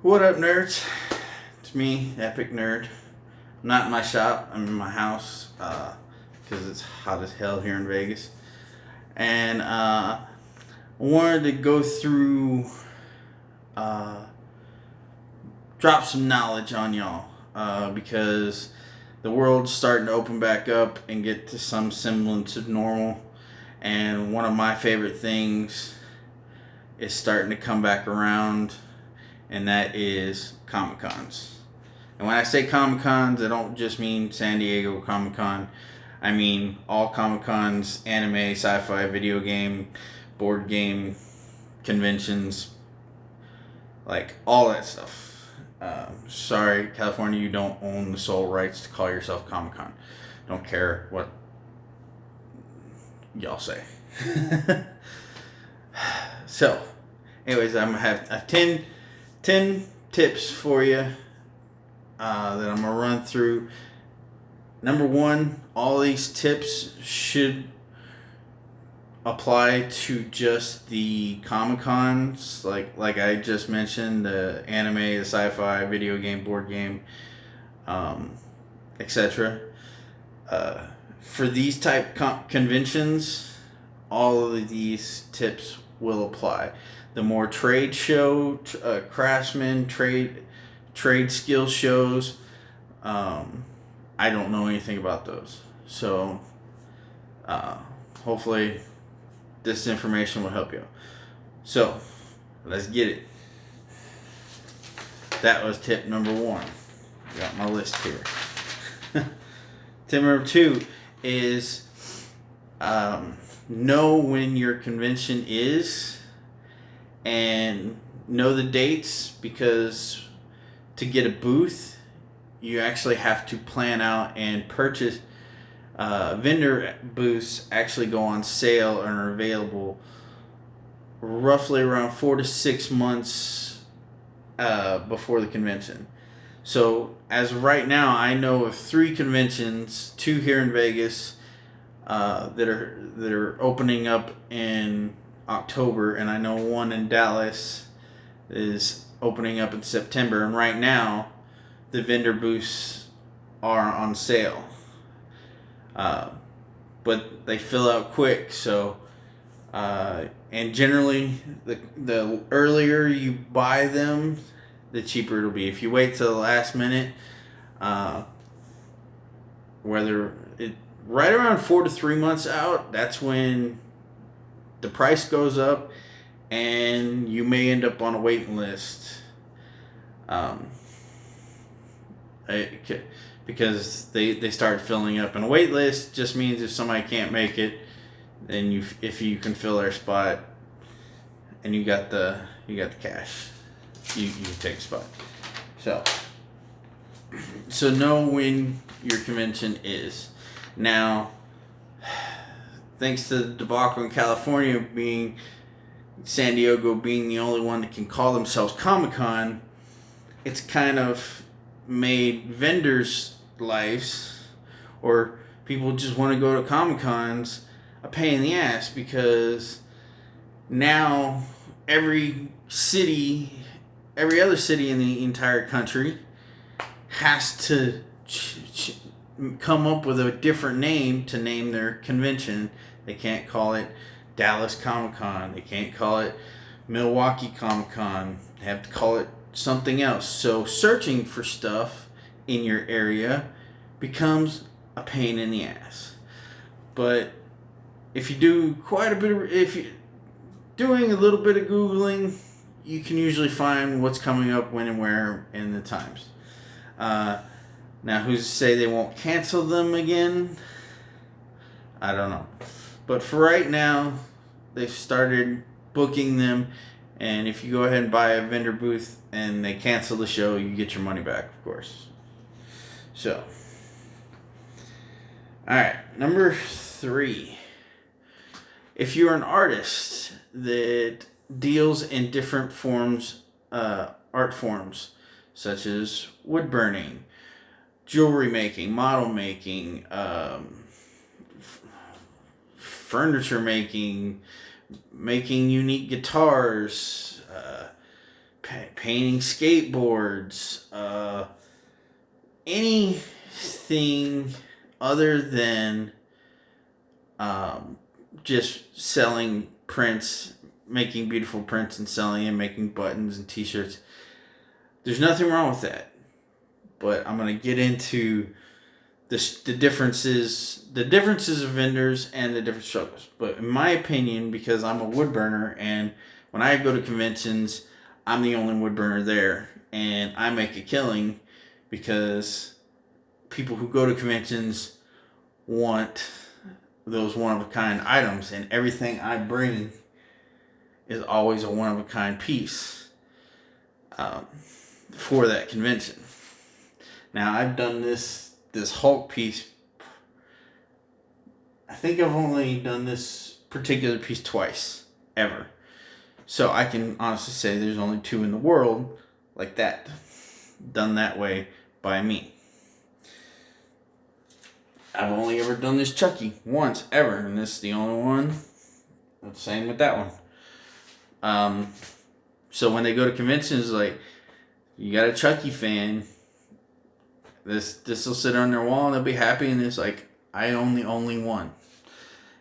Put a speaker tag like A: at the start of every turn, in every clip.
A: What up, nerds? It's me, Epic Nerd. I'm not in my shop, I'm in my house because it's hot as hell here in Vegas. And I wanted to go through, uh, drop some knowledge on y'all because the world's starting to open back up and get to some semblance of normal. And one of my favorite things is starting to come back around, and that is Comic Cons. And when I say Comic Cons, I don't just mean San Diego Comic Con. I mean all Comic Cons, anime, sci-fi, video game, board game, conventions, like all that stuff. Sorry, California, you don't own the sole rights to call yourself Comic Con. Don't care what y'all say. So, anyways, I'm gonna have 10 tips for you that I'm gonna run through. Number one, all these tips should apply to just the Comic Cons, like I just mentioned, the anime, the sci-fi, video game, board game, etc. For these type conventions, all of these tips will apply. The more trade show, craftsman, trade skill shows, I don't know anything about those. So, hopefully, this information will help you. So, let's get it. That was tip number one. I got my list here. Tip number two is know when your convention is and know the dates, because to get a booth, you actually have to plan out and purchase. Vendor booths actually go on sale and are available roughly around 4 to 6 months before the convention. So as of right now, I know of 3 conventions, 2 here in Vegas that are opening up in October, and I know one in Dallas is opening up in September. And right now, the vendor booths are on sale, but they fill out quick. So, and generally, the earlier you buy them, the cheaper it'll be. If you wait till the last minute, whether it right around 4 to 3 months out, that's when the price goes up, and you may end up on a waiting list. Because they start filling up, and a wait list just means if somebody can't make it, then if you can fill their spot, and you got the cash, you can take a spot. So know when your convention is. Now, thanks to the debacle in California, being San Diego being the only one that can call themselves Comic-Con, it's kind of made vendors' lives, or people who just want to go to Comic-Cons, a pain in the ass, because now every other city in the entire country has to come up with a different name to name their convention. They can't call it Dallas Comic Con. They can't call it Milwaukee Comic Con. They have to call it something else. So searching for stuff in your area becomes a pain in the ass. But if you do if you're doing a little bit of Googling, you can usually find what's coming up when and where in the times. Now, who's to say they won't cancel them again? I don't know. But for right now, they've started booking them. And if you go ahead and buy a vendor booth and they cancel the show, you get your money back, of course. So, alright, number 3. If you're an artist that deals in different forms, art forms, such as wood burning, jewelry making, model making, furniture making unique guitars, painting skateboards, anything other than just selling prints, making beautiful prints and selling and making buttons and t-shirts. There's nothing wrong with that. But I'm going to get into the differences of vendors and the different struggles. But in my opinion, because I'm a wood burner, and when I go to conventions, I'm the only wood burner there, and I make a killing because people who go to conventions want those one-of-a-kind items, and everything I bring is always a one-of-a-kind piece for that convention. Now, I've done this Hulk piece. I think I've only done this particular piece twice, ever. So I can honestly say there's only 2 in the world like that, done that way by me. I've only ever done this Chucky once, ever, and this is the only one. Same with that one. So when they go to conventions, like, you got a Chucky fan, this will sit on their wall and they'll be happy, and it's like, I own the only one.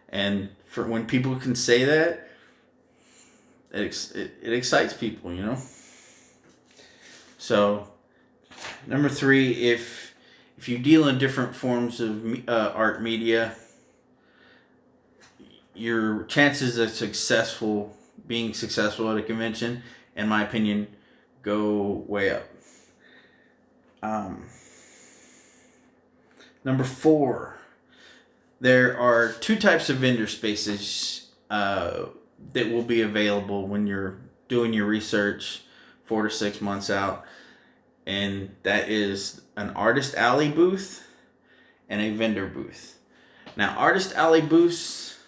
A: And for when people can say that, it excites people, you know. So, number 3, if you deal in different forms of art media, your chances of being successful at a convention, in my opinion, go way up. Number 4, there are 2 types of vendor spaces that will be available when you're doing your research 4 to 6 months out, and that is an artist alley booth and a vendor booth. Now, artist alley booths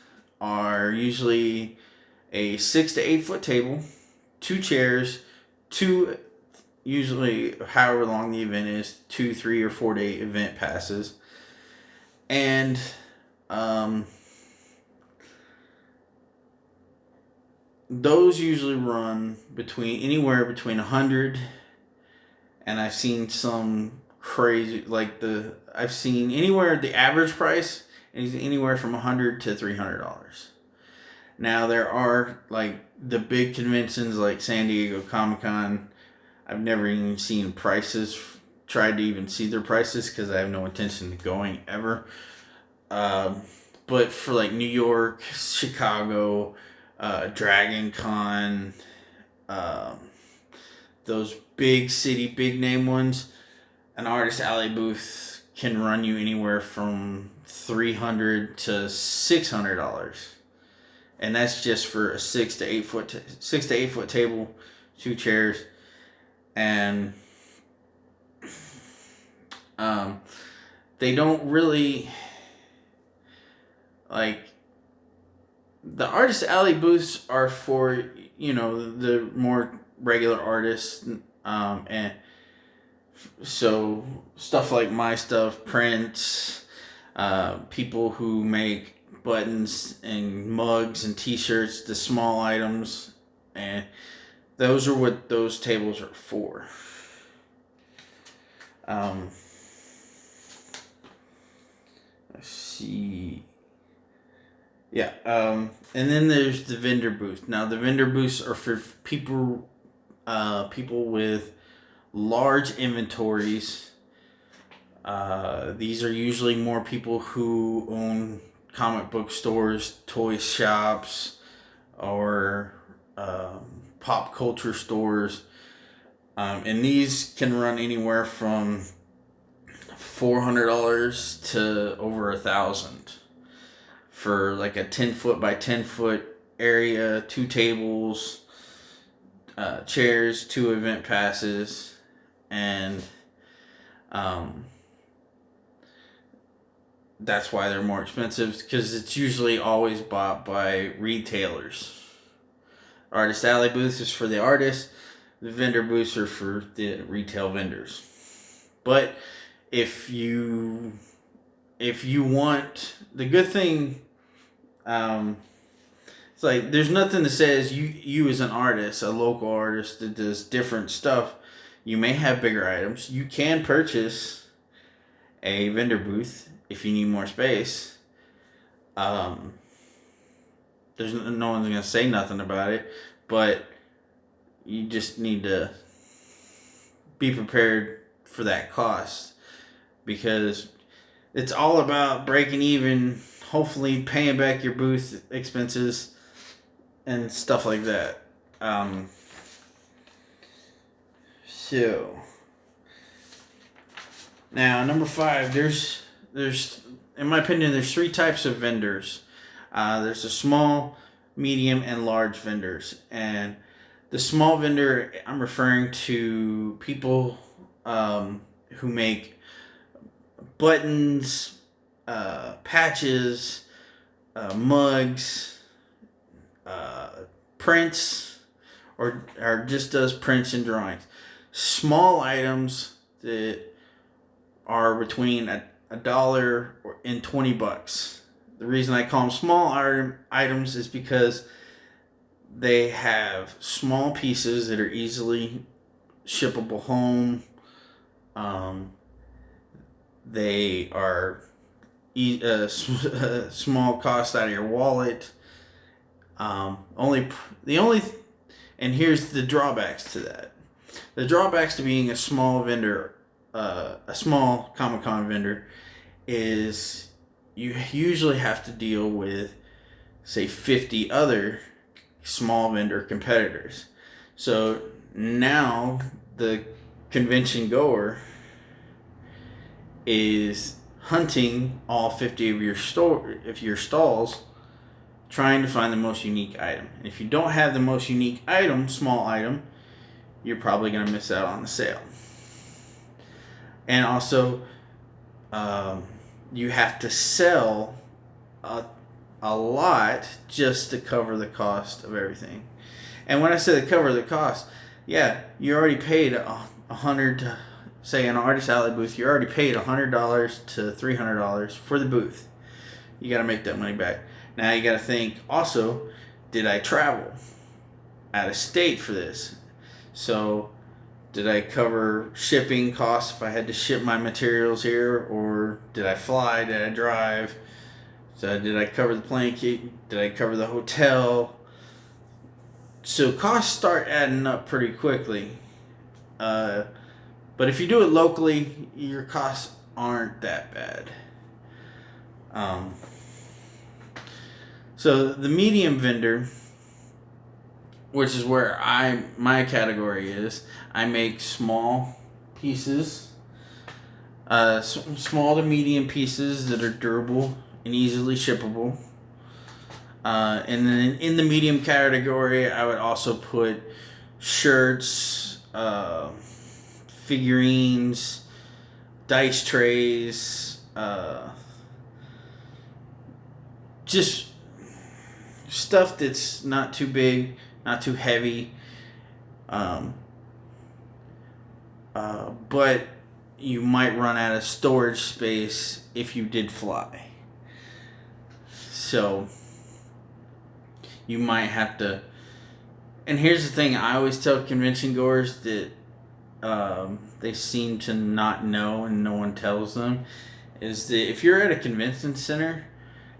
A: are usually a 6 to 8 foot table, 2 chairs, 2, usually however long the event is, 2, 3, or 4 day event passes, and those usually run anywhere between 100, and I've seen some crazy, like I've seen anywhere, the average price is anywhere from $100 to $300. Now, there are, like, the big conventions like San Diego Comic-Con. I've never even seen prices, tried to even see their prices, because I have no intention of going ever. But for, like, New York, Chicago, Dragon Con, those big city, big name ones, an artist alley booth can run you anywhere from $300 to $600, and that's just for a 6 to 8 foot table, 2 chairs, and they don't really, like, the artist alley booths are for, you know, the more regular artists, and so stuff like my stuff, prints, people who make buttons and mugs and t-shirts, the small items, and those are what those tables are for. Let's see. Yeah, and then there's the vendor booth. Now, the vendor booths are for people with large inventories. These are usually more people who own comic book stores, toy shops, or pop culture stores. And these can run anywhere from $400 to over $1,000 for, like, a 10 foot by 10 foot area, 2 tables, chairs, 2 event passes, and that's why they're more expensive, because it's usually always bought by retailers. Artist alley booths is for the artists. The vendor booths are for the retail vendors. But if you want, the good thing, It's like there's nothing that says you as an artist, a local artist that does different stuff, you may have bigger items. You can purchase a vendor booth if you need more space. Um, there's no one's gonna say nothing about it, but you just need to be prepared for that cost because it's all about breaking even, hopefully paying back your booth expenses and stuff like that. So now number 5, there's in my opinion there's 3 types of vendors. There's the small, medium, and large vendors, and the small vendor I'm referring to people who make buttons, patches, mugs, prints, or just does prints and drawings. Small items that are between a dollar and $20. The reason I call them small items is because they have small pieces that are easily shippable home. They are small cost out of your wallet. And here's the drawbacks to that. The drawbacks to being a small vendor, a small Comic-Con vendor, is you usually have to deal with, say, 50 other small vendor competitors. So now the convention goer is hunting all 50 of your stalls, trying to find the most unique item. And if you don't have the most unique item, small item, you're probably going to miss out on the sale. And also, you have to sell a lot just to cover the cost of everything. And when I say to cover the cost, yeah, you already paid $100, say an artist outlet booth, you already paid $100 to $300 for the booth. You got to make that money back. Now you got to think also, did I travel out of state for this? So did I cover shipping costs if I had to ship my materials here, or did I fly? Did I drive? So did I cover the plane ticket? Did I cover the hotel? So costs start adding up pretty quickly. But if you do it locally, your costs aren't that bad. So the medium vendor, which is where my category is, I make small pieces, small to medium pieces that are durable and easily shippable. And then in the medium category, I would also put shirts, figurines, dice trays, just stuff that's not too big, not too heavy, but you might run out of storage space if you did fly. So you might have to. And here's the thing: I always tell convention goers that they seem to not know, and no one tells them, is that if you're at a convention center,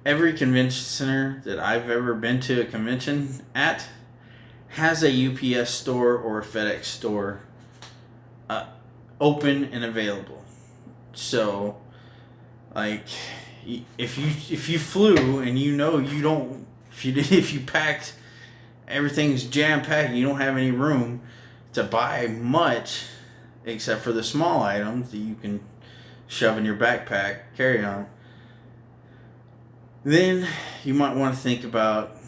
A: every convention center that I've ever been to a convention at has a UPS store or a FedEx store open and available. So, like, if you flew and you don't, if you packed, everything's jam packed, and you don't have any room to buy much except for the small items that you can shove in your backpack, carry on, then you might want to think about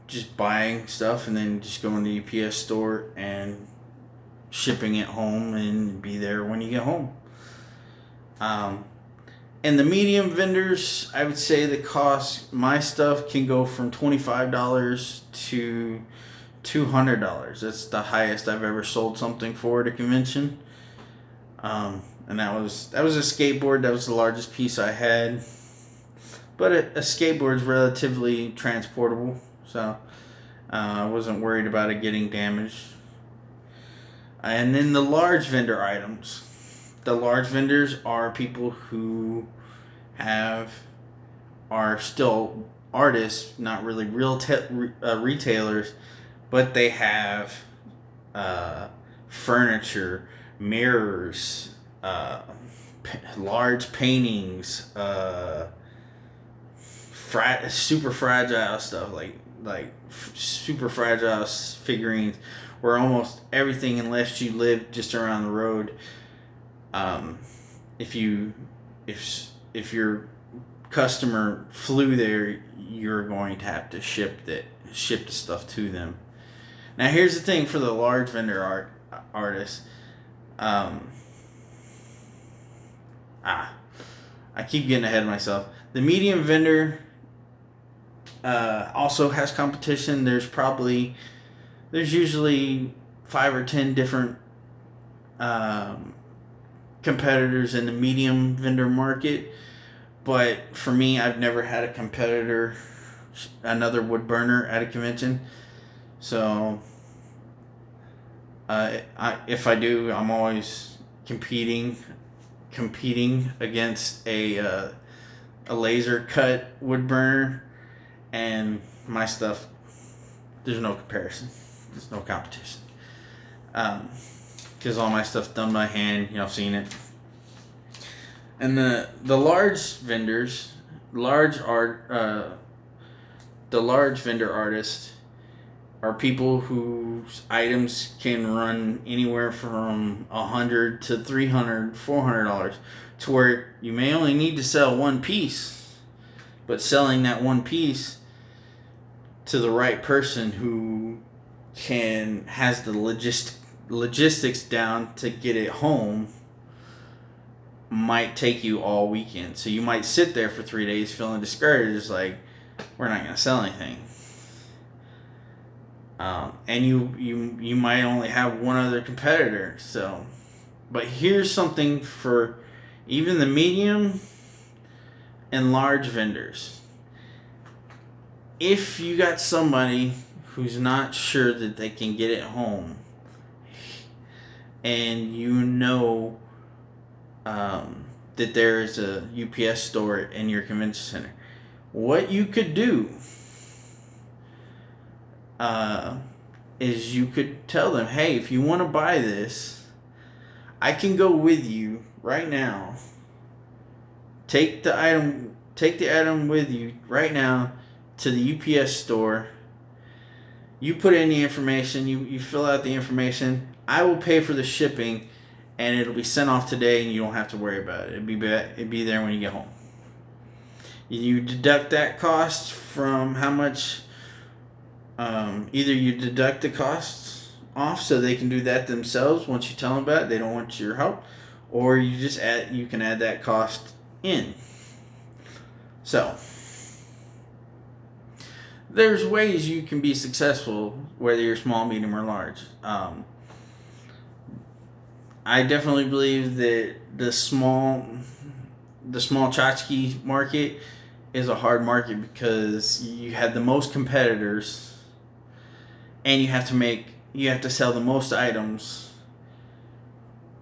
A: just buying stuff and then just going to the UPS store and shipping it home and be there when you get home. And the medium vendors, I would say the cost, my stuff can go from $25 to $200. That's the highest I've ever sold something for at a convention. And that was a skateboard. That was the largest piece I had. But a skateboard is relatively transportable, so I wasn't worried about it getting damaged. And then the large vendor items. The large vendors are people who have are still artists, not really retailers, but they have uh, furniture, mirrors, large paintings, super fragile stuff super fragile figurines, where almost everything, unless you live just around the road, um, if you if your customer flew there, you're going to have to ship the stuff to them. Now, here's the thing for the large vendor artists. Um, I keep getting ahead of myself. The medium vendor also has competition. There's usually 5 or 10 different um, competitors in the medium vendor market. But for me, I've never had a competitor, another wood burner at a convention. So, if I do, I'm always competing against a laser cut wood burner, and my stuff. There's no comparison. There's no competition. Because all my stuff's done by hand. I've seen it. And the large vendors, the large vendor artists are people whose items can run anywhere from $100 to $300, $400, to where you may only need to sell one piece, but selling that one piece to the right person who has the logistics down to get it home might take you all weekend. So you might sit there for 3 days feeling discouraged, like, we're not going to sell anything. And you might only have one other competitor. So, but here's something for even the medium and large vendors. If you got somebody who's not sure that they can get it home, and that there is a UPS store in your convention center, what you could do is you could tell them, hey, if you want to buy this, I can go with you right now. Take the item with you right now to the UPS store. You put in the information, you fill out the information. I will pay for the shipping, and it'll be sent off today, and you don't have to worry about it. It'd be there when you get home. You deduct that cost from how much. Either you deduct the costs off so they can do that themselves once you tell them about it. They don't want your help, or you can add that cost in. So there's ways you can be successful, whether you're small, medium, or large. I definitely believe that the small tchotchke market is a hard market because you have the most competitors, and you have to sell the most items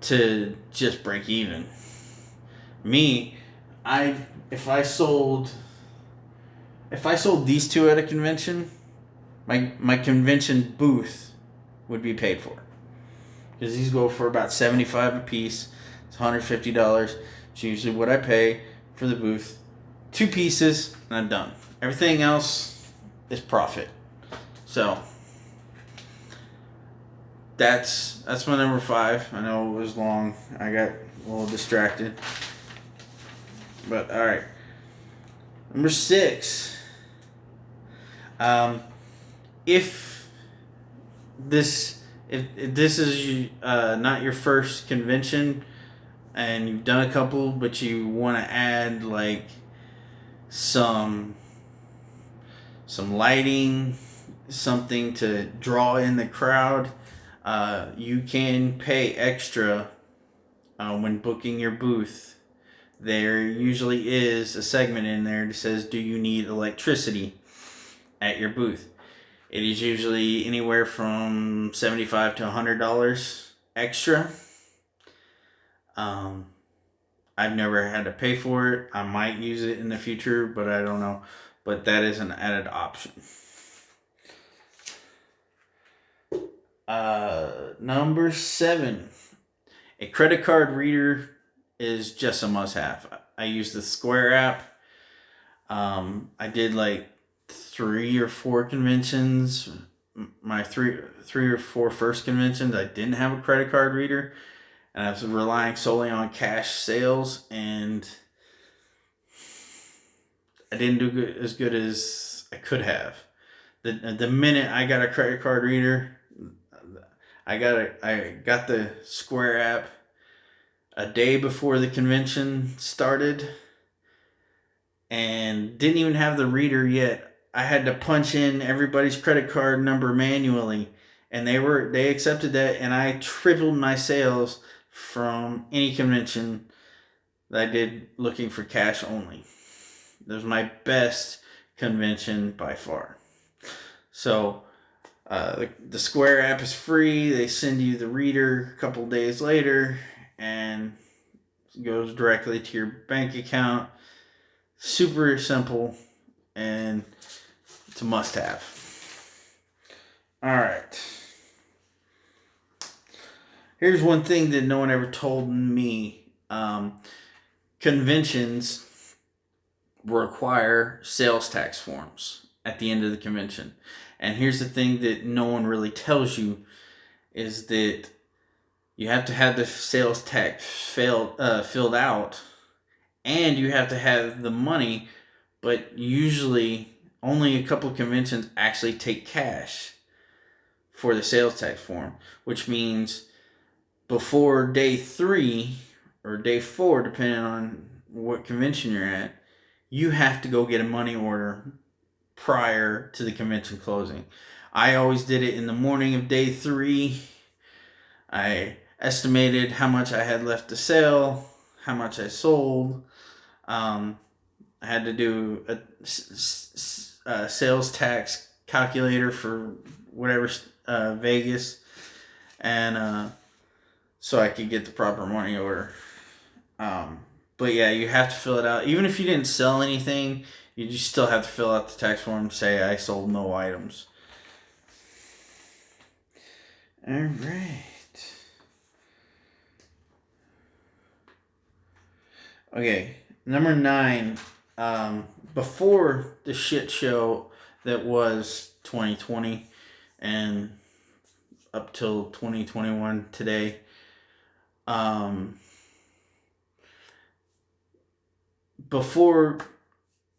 A: to just break even. Me, if I sold these two at a convention, my convention booth would be paid for. Because these go for about $75 a piece. It's $150. It's usually what I pay for the booth. 2 pieces, and I'm done. Everything else is profit. So that's my number 5. I know it was long. I got a little distracted. But alright. Number 6. If this is not your first convention, and you've done a couple, but you want to add like some lighting, something to draw in the crowd, you can pay extra when booking your booth. There usually is a segment in there that says, do you need electricity at your booth? It is usually anywhere from $75 to $100 extra. I've never had to pay for it. I might use it in the future, but I don't know. But that is an added option. Number 7. A credit card reader is just a must-have. I use the Square app. I did like 3 or 4 conventions. My three or four first conventions, I didn't have a credit card reader, and I was relying solely on cash sales, and I didn't do as good as I could have. The minute I got a credit card reader, I got the Square app a day before the convention started, and didn't even have the reader yet. I had to punch in everybody's credit card number manually, and they accepted that, and I tripled my sales from any convention that I did looking for cash only. That was my best convention by far. So the Square app is free. They send you the reader a couple days later, and it goes directly to your bank account. Super simple, and it's a must-have. All right. Here's one thing that no one ever told me. Conventions require sales tax forms at the end of the convention. And here's the thing that no one really tells you is that you have to have the sales tax filled out, and you have to have the money, but usually only a couple of conventions actually take cash for the sales tax form, which means before day 3 or day 4, depending on what convention you're at, you have to go get a money order prior to the convention closing. I always did it in the morning of day 3. I estimated how much I had left to sell, how much I sold. I had to do a sales tax calculator for whatever Vegas, and so I could get the proper money order. But yeah, you have to fill it out. Even if you didn't sell anything, you just still have to fill out the tax form. Say I sold no items. All right. Okay, number 9. Before the shit show that was 2020 and up till 2021 today, before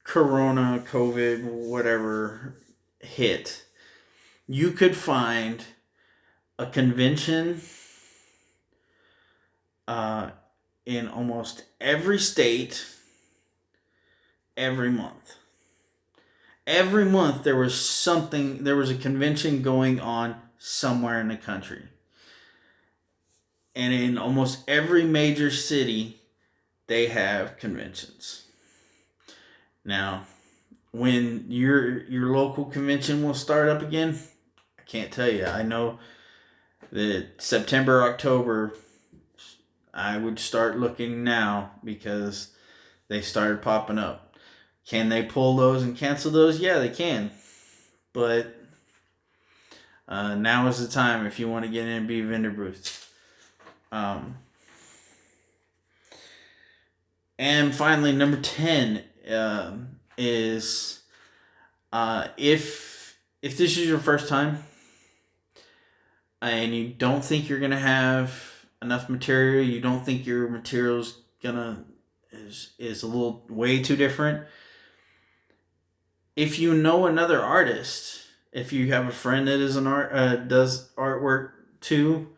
A: Corona, COVID, whatever hit, you could find a convention in almost every state every month. Every month there was a convention going on somewhere in the country. And in almost every major city, they have conventions. Now, when your local convention will start up again, I can't tell you. I know that September, October, I would start looking now because they started popping up. Can they pull those and cancel those? Yeah, they can. But now is the time if you want to get in and be vendor booths. And finally, number 10 is if this is your first time and you don't think you're gonna have enough material, you don't think your material's is a little way too different. If you know another artist, if you have a friend that is does artwork too,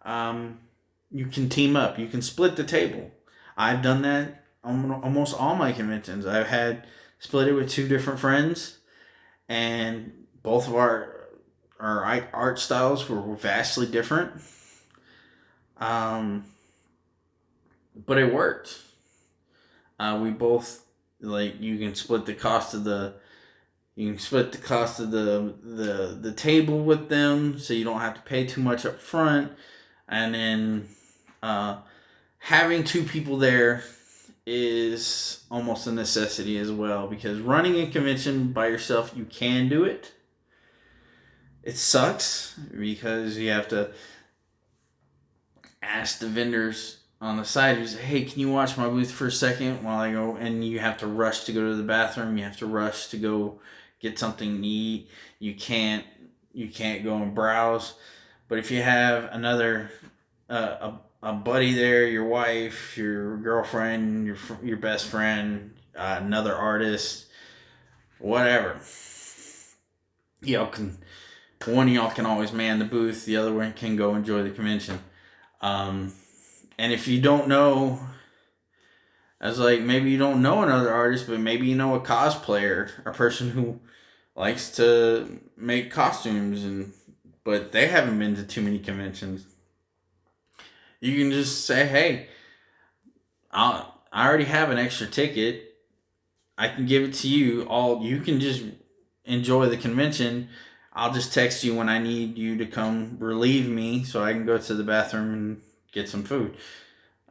A: you can team up. You can split the table. I've done that on almost all my conventions. I've had split it with 2 different friends, and both of our art styles were vastly different. But it worked. We both, like, you can split the cost of the You can split the cost of the table with them, so you don't have to pay too much up front. And then having two people there is almost a necessity as well, because running a convention by yourself, you can do it. It sucks because you have to ask the vendors on the side who say, "Hey, can you watch my booth for a second while I go?" And you have to rush to go to the bathroom. You have to rush to go get something to eat. You can't go and browse. But if you have another a buddy there, your wife, your girlfriend, your best friend, another artist, whatever, y'all can one of y'all can always man the booth. The other one can go enjoy the convention. And if you don't know, as like maybe you don't know another artist, but maybe you know a cosplayer, a person who likes to make costumes, but they haven't been to too many conventions. You can just say, "Hey, I already have an extra ticket. I can give it to you. All you can just enjoy the convention. I'll just text you when I need you to come relieve me, so I can go to the bathroom and get some food."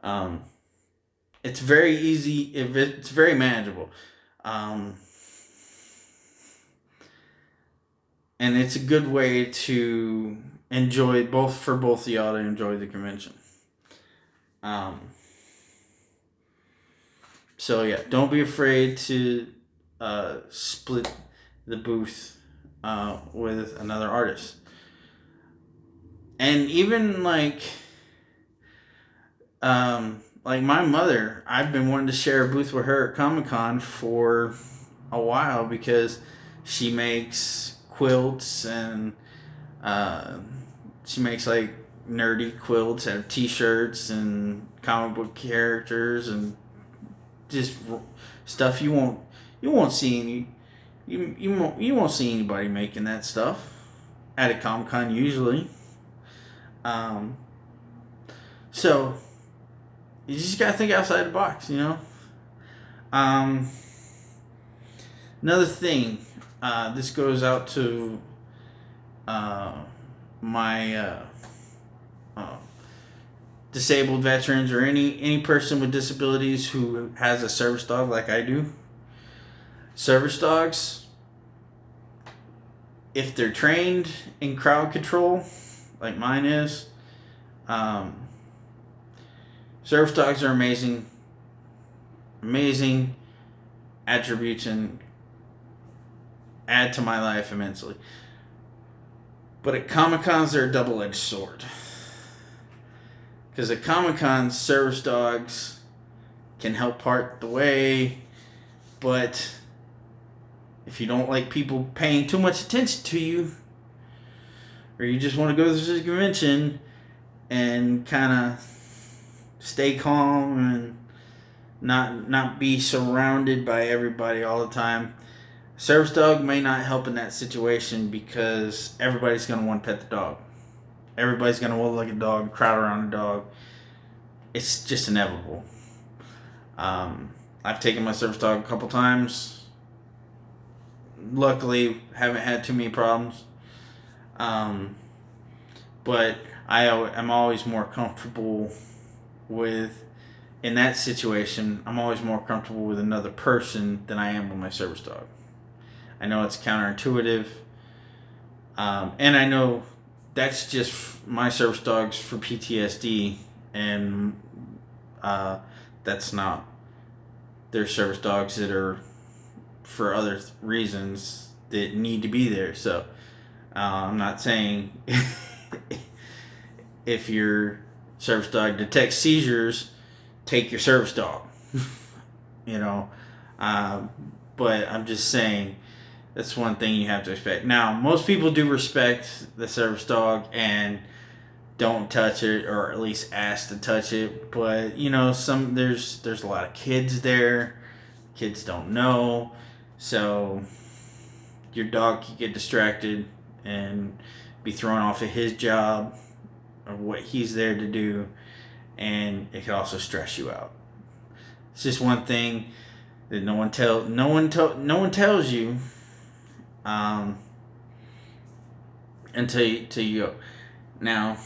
A: Um, it's very easy. If it's very manageable, um, and it's a good way to enjoy both of y'all to enjoy the convention. Um, so yeah, don't be afraid to split the booth with another artist, and even like my mother, I've been wanting to share a booth with her at Comic Con for a while because she makes quilts and uh, she makes like nerdy quilts and T-shirts and comic book characters and just stuff you won't see you won't see anybody making that stuff at a Comic Con usually. Um, so you just gotta think outside the box, you know. Um, Another thing, this goes out to uh, my uh, disabled veterans or any person with disabilities who has a service dog like I do. Service dogs, if they're trained in crowd control, like mine is, um, service dogs are amazing attributes and add to my life immensely. But at Comic Cons, they're a double edged sword. Because at Comic Cons, service dogs can help part the way, but if you don't like people paying too much attention to you, or you just want to go to the convention and kind of stay calm and not be surrounded by everybody all the time, service dog may not help in that situation because everybody's going to want to pet the dog. Everybody's going to want to look at the dog, crowd around the dog. It's just inevitable. I've taken my service dog a couple times. Luckily, haven't had too many problems. But I'm always more comfortable with, in that situation, I'm always more comfortable with another person than I am with my service dog. I know it's counterintuitive. And I know that's just my service dogs for PTSD, and that's not their service dogs that are for other reasons that need to be there. So I'm not saying if your service dog detects seizures, take your service dog. you know, but I'm just saying that's one thing you have to respect. Now, most people do respect the service dog and don't touch it, or at least ask to touch it. But there's a lot of kids there. Kids don't know, so your dog can get distracted and be thrown off of his job or what he's there to do, and it can also stress you out. It's just one thing that no one tells you, um, until you go. Now,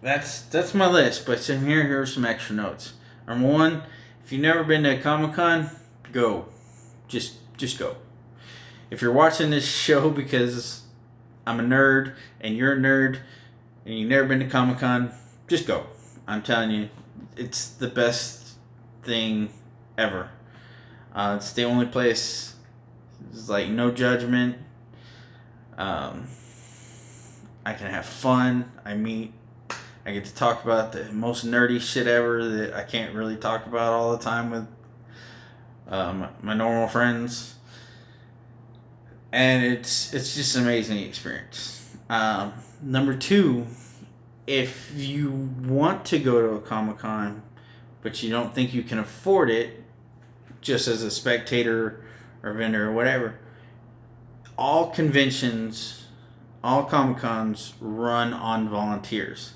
A: that's my list. But here's some extra notes. Number one, if you've never been to a Comic-Con, go. Just go. If you're watching this show because I'm a nerd and you're a nerd and you've never been to Comic-Con, just go. I'm telling you, it's the best thing ever. It's the only place. It's like no judgment. I can have fun. I get to talk about the most nerdy shit ever that I can't really talk about all the time with my normal friends, and it's just an amazing experience. Number two, if you want to go to a Comic-Con, but you don't think you can afford it, just as a spectator or vendor or whatever, all conventions, all Comic-Cons run on volunteers.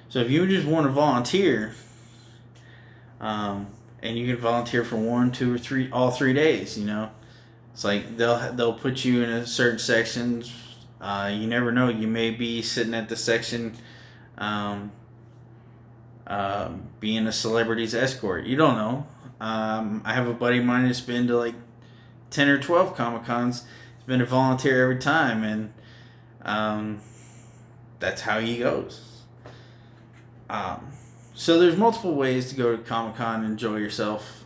A: So if you just want to volunteer, and you can volunteer for 1, 2, or 3, all 3 days, it's like they'll put you in a certain sections. You never know. You may be sitting at the section, being a celebrity's escort. You don't know. I have a buddy of mine that's been to like 10 or 12 Comic-Cons. He's been a volunteer every time, and that's how he goes. So there's multiple ways to go to Comic-Con and enjoy yourself.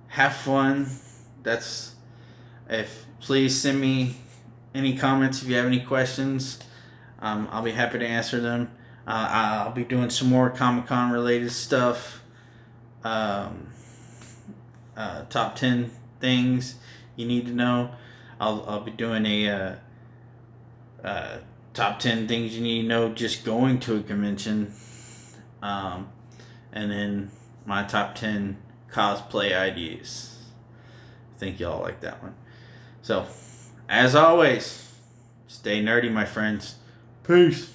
A: Have fun. Please send me any comments if you have any questions. I'll be happy to answer them. I'll be doing some more Comic-Con related stuff. Top 10 things you need to know. I'll be doing a top 10 things you need to know just going to a convention. And then my top 10 cosplay ideas. I think y'all like that one. So, as always, stay nerdy, my friends. Peace.